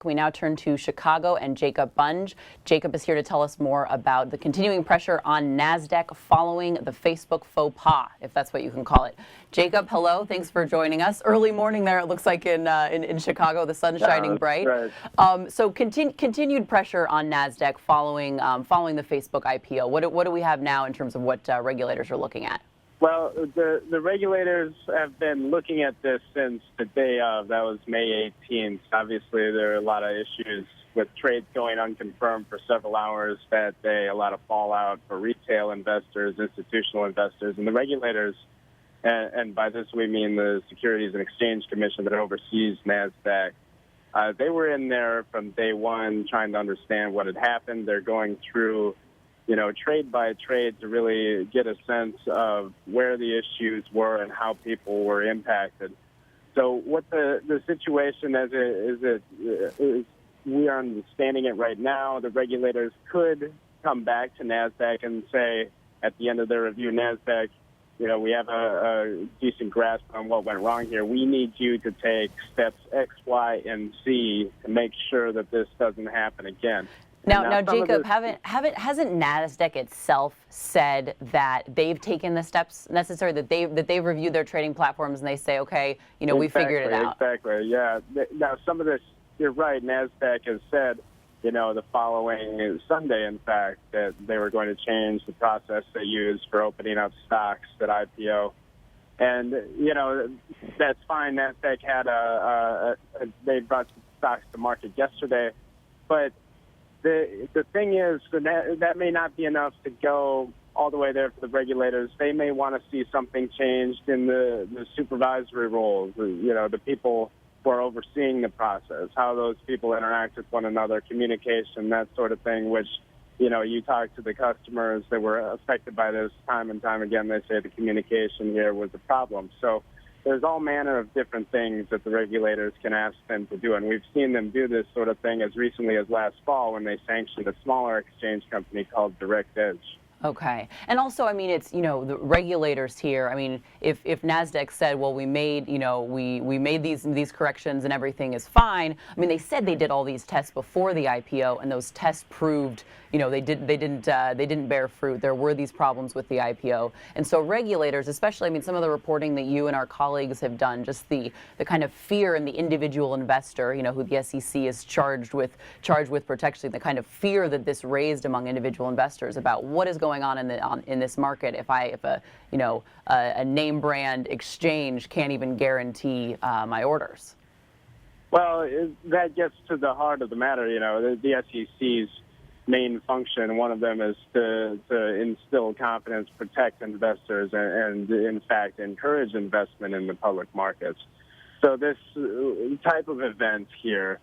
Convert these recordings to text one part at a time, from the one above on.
We now turn to Chicago and Jacob Bunge. Jacob is here to tell us more about the continuing pressure on Nasdaq following the Facebook faux pas, if that's what you can call it. Jacob, hello. Thanks for joining us. Early morning there, it looks like in Chicago. The sun's shining bright. Right. So continued pressure on Nasdaq following the Facebook IPO. What do we have now in terms of what regulators are looking at? Well, the regulators have been looking at this since the day of. That was May 18th. Obviously, there are a lot of issues with trades going unconfirmed for several hours that day, a lot of fallout for retail investors, institutional investors, and the regulators, and by this we mean the Securities and Exchange Commission that oversees Nasdaq. They were in there from day one trying to understand what had happened. They're going through trade by trade to really get a sense of where the issues were and how people were impacted. So what the situation is we are understanding it right now. The regulators could come back to Nasdaq and say at the end of their review, Nasdaq, we have a decent grasp on what went wrong here. We need you to take steps X, Y, and Z to make sure that this doesn't happen again. Now, Jacob, hasn't Nasdaq itself said that they've taken the steps necessary, that they've reviewed their trading platforms and they say, okay, we figured it out? Exactly, yeah. Now, some of this, you're right, Nasdaq has said, the following Sunday, in fact, that they were going to change the process they use for opening up stocks at IPO. And, that's fine. Nasdaq had they brought stocks to market yesterday, but the thing is that may not be enough to go all the way there for the regulators. They may want to see something changed in the supervisory roles, the people who are overseeing the process, how those people interact with one another, communication, that sort of thing, which, you talk to the customers that were affected by this time and time again, they say the communication here was a problem. So there's all manner of different things that the regulators can ask them to do, and we've seen them do this sort of thing as recently as last fall when they sanctioned a smaller exchange company called Direct Edge. Okay. And also, I mean, it's, the regulators here, I mean, if Nasdaq said, well, we made, we made these corrections and everything is fine. I mean, they said they did all these tests before the IPO, and those tests proved, they didn't bear fruit. There were these problems with the IPO. And so regulators, especially, I mean, some of the reporting that you and our colleagues have done, just the kind of fear in the individual investor, who the SEC is charged with protecting, the kind of fear that this raised among individual investors about what is going on in this market if a name brand exchange can't even guarantee my orders. Well, that gets to the heart of the matter. The SEC's main function, one of them is to instill confidence, protect investors, and in fact encourage investment in the public markets. So this type of event here,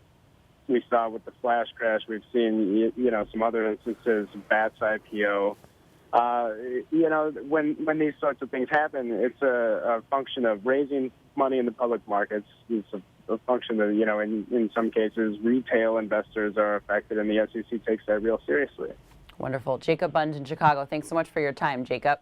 we saw with the flash crash, we've seen some other instances, BAT's IPO. When these sorts of things happen, it's a function of raising money in the public markets. It's a function that, in some cases, retail investors are affected, and the SEC takes that real seriously. Wonderful. Jacob Bunge in Chicago, thanks so much for your time, Jacob.